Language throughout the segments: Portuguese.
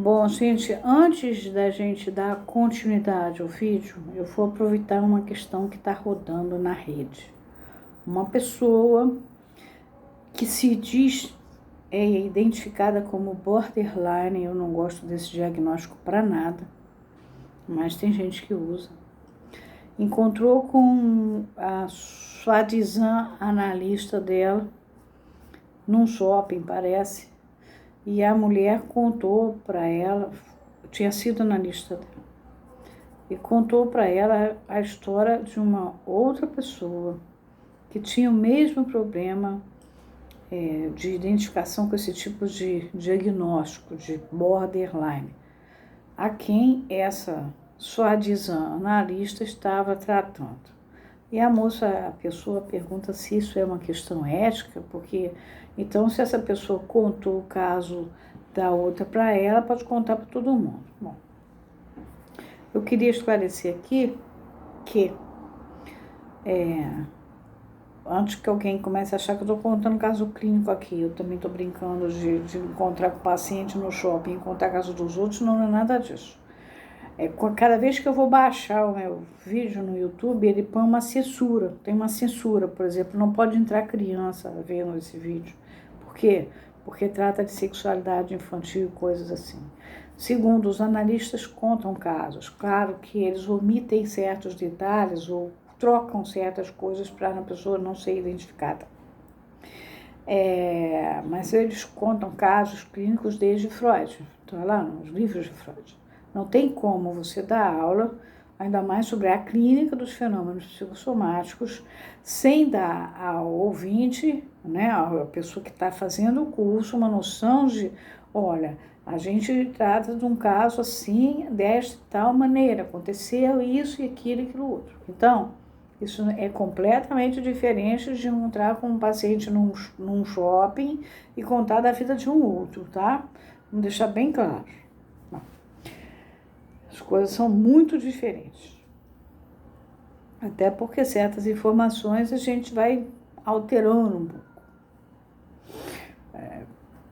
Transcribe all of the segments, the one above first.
Bom, gente, antes da gente dar continuidade ao vídeo, eu vou aproveitar uma questão que está rodando na rede. Uma pessoa que se diz identificada como borderline, eu não gosto desse diagnóstico para nada, mas tem gente que usa. Encontrou com a soi-disant analista dela, num shopping, parece, e a mulher contou para ela, tinha sido analista dela, e contou para ela a história de uma outra pessoa que tinha o mesmo problema de identificação com esse tipo de diagnóstico de borderline, a quem essa soi-disant analista estava tratando. E a pessoa pergunta se isso é uma questão ética, porque então se essa pessoa contou o caso da outra para ela, pode contar para todo mundo. Bom, eu queria esclarecer aqui que antes que alguém comece a achar que eu estou contando caso clínico aqui, eu também estou brincando de encontrar com o paciente no shopping e contar caso dos outros, não é nada disso. Cada vez que eu vou baixar o meu vídeo no YouTube, ele põe uma censura. Tem uma censura, por exemplo, não pode entrar criança vendo esse vídeo. Por quê? Porque trata de sexualidade infantil e coisas assim. Segundo, os analistas contam casos. Claro que eles omitem certos detalhes ou trocam certas coisas para a pessoa não ser identificada. Mas eles contam casos clínicos desde Freud. Então, lá nos livros de Freud. Não tem como você dar aula, ainda mais sobre a clínica dos fenômenos psicossomáticos, sem dar ao ouvinte, né, a pessoa que está fazendo o curso, uma noção de, olha, a gente trata de um caso assim, desta tal maneira, aconteceu isso e aquilo outro. Então, isso é completamente diferente de entrar com um paciente num shopping e contar da vida de um outro, tá? Vamos deixar bem claro. As coisas são muito diferentes. Até porque certas informações a gente vai alterando um pouco.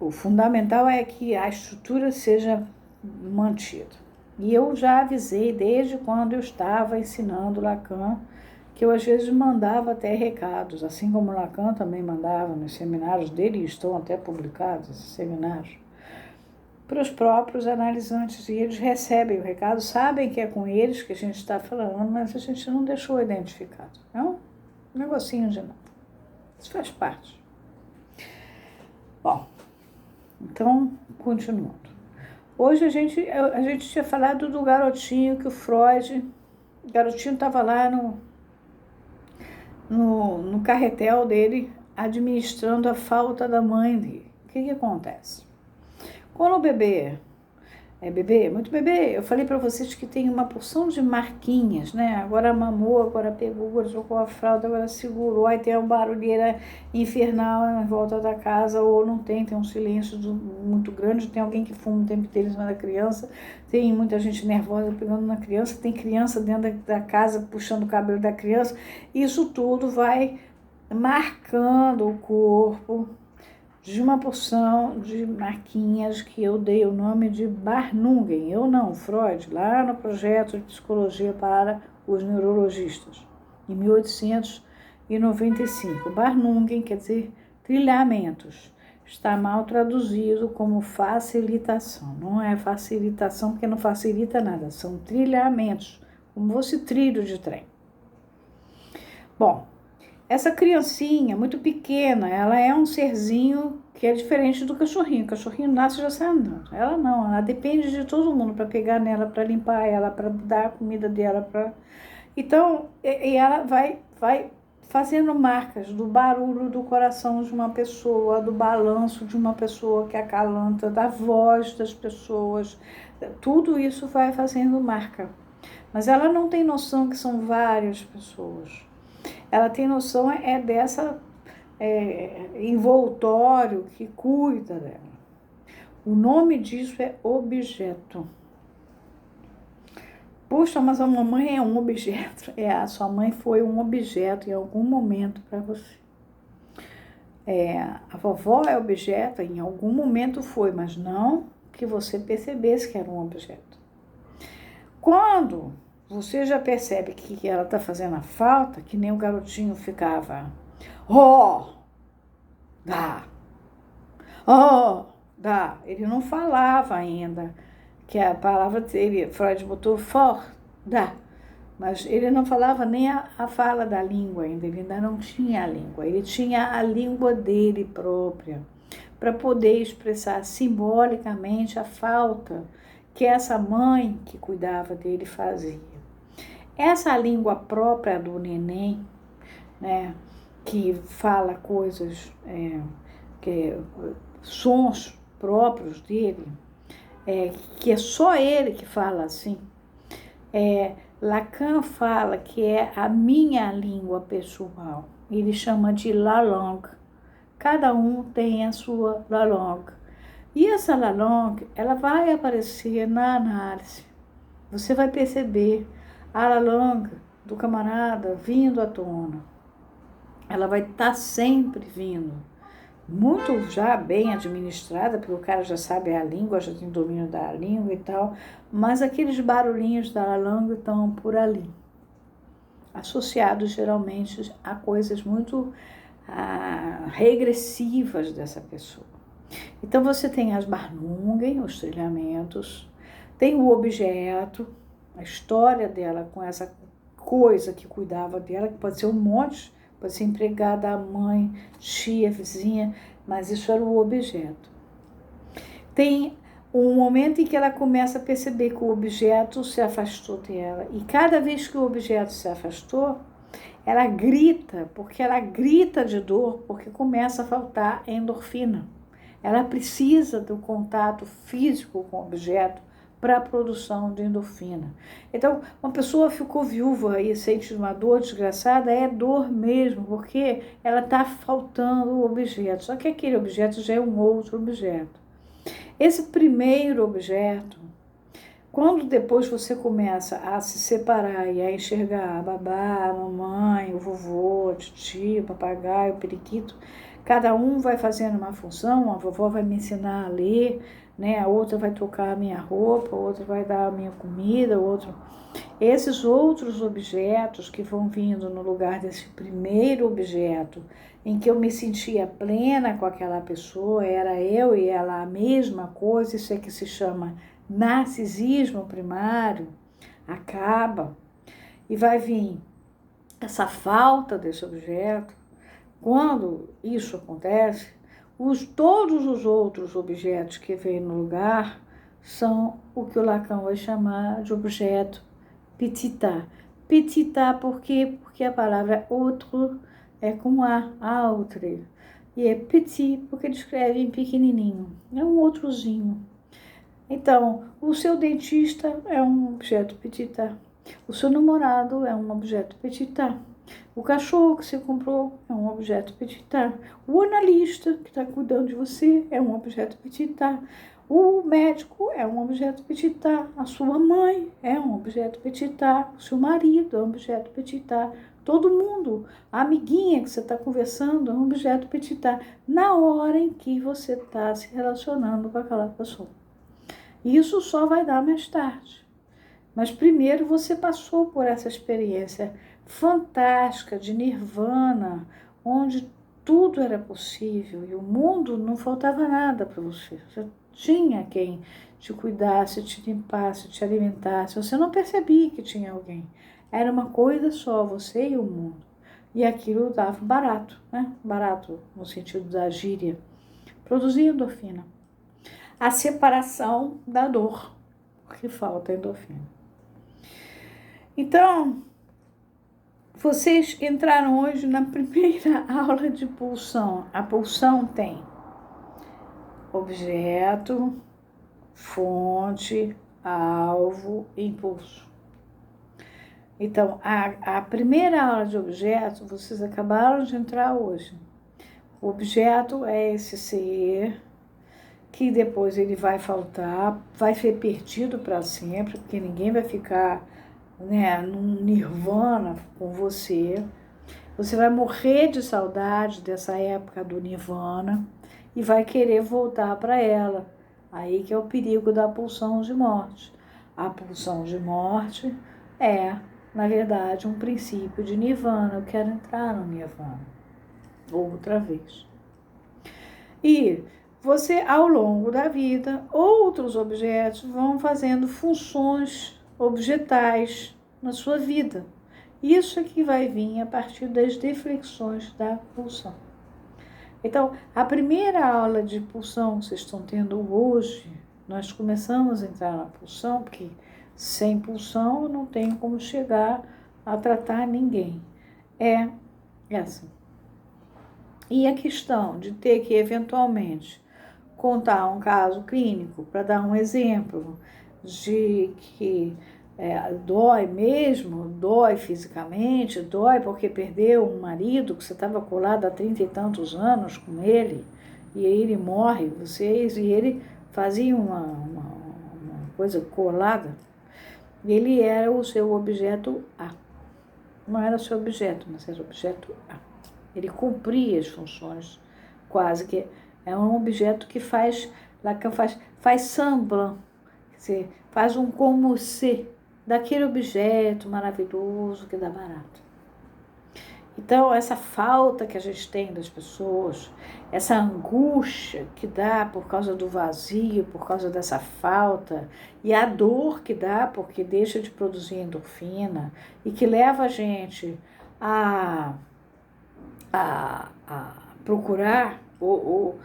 O fundamental é que a estrutura seja mantida. E eu já avisei desde quando eu estava ensinando Lacan, que eu às vezes mandava até recados, assim como Lacan também mandava nos seminários dele, e estão até publicados esses seminários, para os próprios analisantes, e eles recebem o recado, sabem que é com eles que a gente está falando, mas a gente não deixou identificado. É um negocinho de nada. Isso faz parte. Bom, então, continuando. Hoje a gente tinha falado do garotinho que o garotinho estava lá no carretel dele, administrando a falta da mãe dele. O que acontece? Quando o bebê muito bebê, eu falei para vocês que tem uma porção de marquinhas, né? Agora mamou, agora pegou, agora jogou a fralda, agora segurou, aí tem uma barulheira infernal em volta da casa, ou não tem um silêncio muito grande, tem alguém que fuma o tempo inteiro em cima da criança, tem muita gente nervosa pegando na criança, tem criança dentro da casa puxando o cabelo da criança, isso tudo vai marcando o corpo de uma porção de marquinhas que eu dei o nome de Barnungen, eu não, Freud, lá no projeto de psicologia para os neurologistas, em 1895. Barnungen quer dizer trilhamentos, está mal traduzido como facilitação, não é facilitação porque não facilita nada, são trilhamentos, como fosse trilho de trem. Bom, essa criancinha, muito pequena, ela é um serzinho que é diferente do cachorrinho. O cachorrinho nasce e já sai andando. Ela não, ela depende de todo mundo para pegar nela, para limpar ela, para dar a comida dela. Então, e ela vai fazendo marcas do barulho do coração de uma pessoa, do balanço de uma pessoa que acalanta, da voz das pessoas. Tudo isso vai fazendo marca. Mas ela não tem noção que são várias pessoas. Ela tem noção dessa envoltório que cuida dela. O nome disso é objeto. Puxa, mas a mamãe é um objeto. A sua mãe foi um objeto em algum momento para você. A vovó é objeto, em algum momento foi, mas não que você percebesse que era um objeto. Quando você já percebe que ela está fazendo a falta, que nem o garotinho ficava, dá, dá. Ele não falava ainda, que a palavra dele, Freud botou dá. Mas ele não falava nem a fala da língua ainda, ele ainda não tinha a língua. Ele tinha a língua dele própria, para poder expressar simbolicamente a falta que essa mãe que cuidava dele fazia. Essa língua própria do neném, né, que fala coisas, sons próprios dele, que é só ele que fala assim, Lacan fala que é a minha língua pessoal. Ele chama de la langue. Cada um tem a sua la langue. E essa la langue, ela vai aparecer na análise. Você vai perceber a la langue do camarada vindo à tona. Ela vai estar sempre vindo. Muito já bem administrada, porque o cara já sabe a língua, já tem domínio da língua e tal, mas aqueles barulhinhos da língua estão por ali, associados geralmente a coisas muito regressivas dessa pessoa. Então você tem as Barnungen, os trilhamentos, tem o objeto, a história dela com essa coisa que cuidava dela, que pode ser um monte, pode ser empregada, a mãe, tia, vizinha, mas isso era o objeto. Tem um momento em que ela começa a perceber que o objeto se afastou dela. E cada vez que o objeto se afastou, ela grita, porque ela grita de dor, porque começa a faltar endorfina. Ela precisa do contato físico com o objeto para a produção de endorfina. Então, uma pessoa ficou viúva e sente uma dor desgraçada, é dor mesmo, porque ela está faltando o objeto. Só que aquele objeto já é um outro objeto. Esse primeiro objeto, quando depois você começa a se separar e a enxergar a babá, a mamãe, o vovô, a titia, o papagaio, o periquito, cada um vai fazendo uma função, a vovó vai me ensinar a ler, né? A outra vai trocar a minha roupa, a outra vai dar a minha comida, Esses outros objetos que vão vindo no lugar desse primeiro objeto, em que eu me sentia plena com aquela pessoa, era eu e ela a mesma coisa, isso é que se chama narcisismo primário, acaba. E vai vir essa falta desse objeto. Quando isso acontece, todos os outros objetos que vêm no lugar são o que o Lacan vai chamar de objeto petita. Petita por quê? Porque a palavra outro é com autre. E é petit porque ele escreve em pequenininho. É um outrozinho. Então, o seu dentista é um objeto petita. O seu namorado é um objeto petita. O cachorro que você comprou é um objeto petita. O analista que está cuidando de você é um objeto petita. O médico é um objeto petita. A sua mãe é um objeto petita. O seu marido é um objeto petita. Todo mundo, a amiguinha que você está conversando é um objeto petita. Na hora em que você está se relacionando com aquela pessoa. Isso só vai dar mais tarde. Mas primeiro você passou por essa experiência fantástica de nirvana, onde tudo era possível e o mundo não faltava nada para você. Você tinha quem te cuidasse, te limpasse, te alimentasse. Você não percebia que tinha alguém. Era uma coisa só, você e o mundo. E aquilo dava barato, né? Barato no sentido da gíria. Produzia endorfina. A separação da dor, porque falta endorfina. Então, vocês entraram hoje na primeira aula de pulsão. A pulsão tem objeto, fonte, alvo, impulso. Então, a primeira aula de objeto, vocês acabaram de entrar hoje. O objeto é esse ser que depois ele vai faltar, vai ser perdido para sempre, porque ninguém vai ficar, né, num nirvana com você. Você vai morrer de saudade dessa época do nirvana e vai querer voltar para ela. Aí que é o perigo da pulsão de morte. A pulsão de morte é, na verdade, um princípio de nirvana. Eu quero entrar no nirvana outra vez. E você, ao longo da vida, outros objetos vão fazendo funções objetais na sua vida. Isso é que vai vir a partir das deflexões da pulsão. Então, a primeira aula de pulsão que vocês estão tendo hoje, nós começamos a entrar na pulsão, porque sem pulsão não tem como chegar a tratar ninguém. É essa. E a questão de ter que, eventualmente, contar um caso clínico, para dar um exemplo de que dói mesmo, dói fisicamente, dói porque perdeu um marido que você estava colado há 30 e tantos anos com ele, e aí ele morre, e ele fazia uma coisa colada, ele era o seu objeto A. Não era o seu objeto, mas era o objeto A. Ele cumpria as funções, quase que é um objeto que faz semblant, quer dizer, faz um como se daquele objeto maravilhoso que dá barato. Então, essa falta que a gente tem das pessoas, essa angústia que dá por causa do vazio, por causa dessa falta, e a dor que dá porque deixa de produzir endorfina, e que leva a gente a procurar ou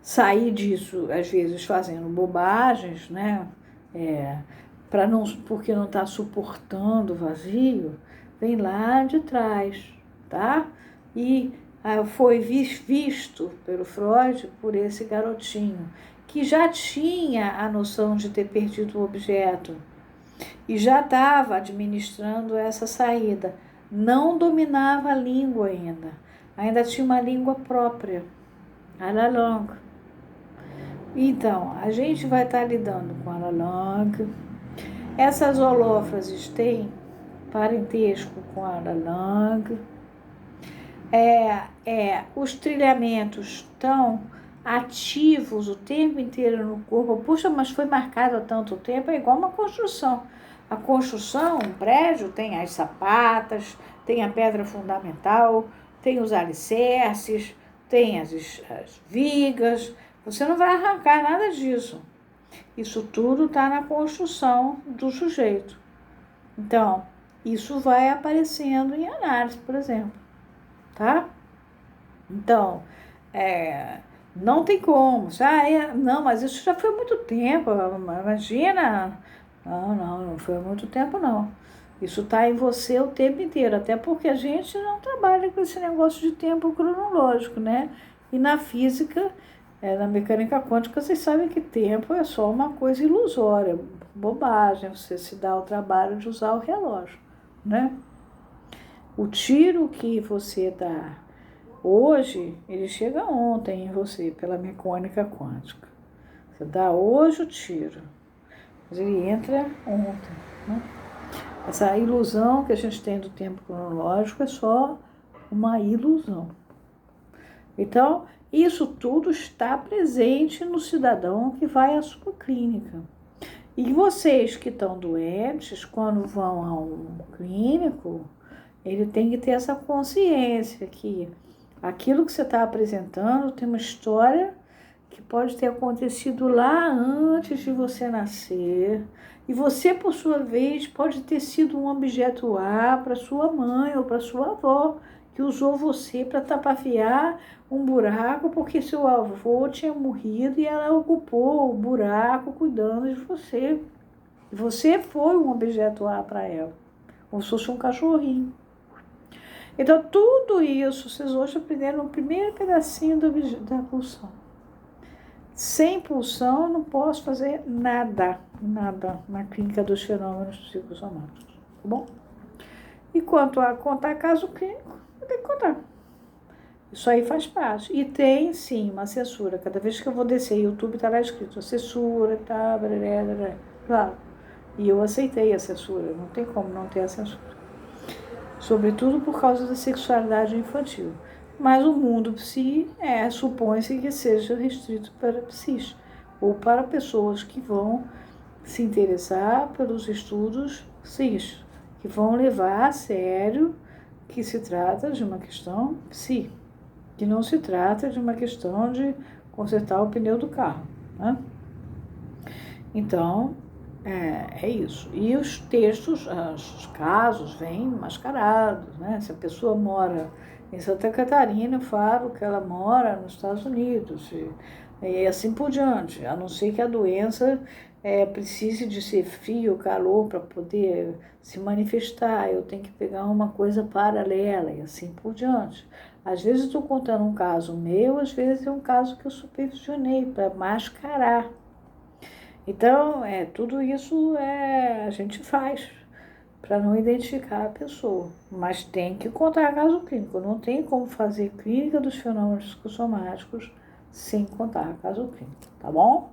sair disso, às vezes fazendo bobagens, né? Porque não está suportando o vazio, vem lá de trás, tá? E foi visto pelo Freud por esse garotinho, que já tinha a noção de ter perdido o objeto e já estava administrando essa saída. Não dominava a língua ainda tinha uma língua própria, a la langue. Então, a gente vai estar lidando com a la langue. Essas holófrases têm parentesco com a la langue. Os trilhamentos estão ativos o tempo inteiro no corpo. Puxa, mas foi marcado há tanto tempo, é igual uma construção. A construção, um prédio, tem as sapatas, tem a pedra fundamental, tem os alicerces, tem as vigas. Você não vai arrancar nada disso. Isso tudo está na construção do sujeito. Então, isso vai aparecendo em análise, por exemplo. Tá? Então, não tem como. Não, mas isso já foi há muito tempo. Imagina. Não foi há muito tempo, não. Isso está em você o tempo inteiro, até porque a gente não trabalha com esse negócio de tempo cronológico, né? E na física, na mecânica quântica, vocês sabem que tempo é só uma coisa ilusória, bobagem, você se dá o trabalho de usar o relógio, né? O tiro que você dá hoje, ele chega ontem em você, pela mecânica quântica. Você dá hoje o tiro, mas ele entra ontem, né? Essa ilusão que a gente tem do tempo cronológico é só uma ilusão. Então, isso tudo está presente no cidadão que vai à sua clínica. E vocês que estão doentes, quando vão a um clínico, ele tem que ter essa consciência que aquilo que você está apresentando tem uma história que pode ter acontecido lá antes de você nascer. E você, por sua vez, pode ter sido um objeto A para sua mãe ou para sua avó, que usou você para tapafiar um buraco porque seu avô tinha morrido e ela ocupou o buraco cuidando de você. E você foi um objeto A para ela, como se fosse um cachorrinho. Então, tudo isso, vocês hoje aprenderam no primeiro pedacinho da pulsão. Sem pulsão, eu não posso fazer nada na clínica dos fenômenos psicossomáticos, tá bom? E quanto a contar caso clínico, eu tenho que contar. Isso aí faz parte. E tem, sim, uma censura. Cada vez que eu vou descer, YouTube está lá escrito censura, tá, claro. E eu aceitei a censura, não tem como não ter a censura. Sobretudo por causa da sexualidade infantil. Mas o mundo psi supõe-se que seja restrito para psis. ou para pessoas que vão se interessar pelos estudos CIS, que vão levar a sério que se trata de uma questão psi, que não se trata de uma questão de consertar o pneu do carro, né? Então, é isso. E os textos, os casos vêm mascarados, né? Se a pessoa mora em Santa Catarina, eu falo que ela mora nos Estados Unidos, e assim por diante, a não ser que a doença precise de ser frio, calor para poder se manifestar, eu tenho que pegar uma coisa paralela e assim por diante. Às vezes estou contando um caso meu, às vezes é um caso que eu supervisionei para mascarar. Então, tudo isso a gente faz para não identificar a pessoa, mas tem que contar caso clínico. Não tem como fazer clínica dos fenômenos psicossomáticos sem contar caso clínico, tá bom?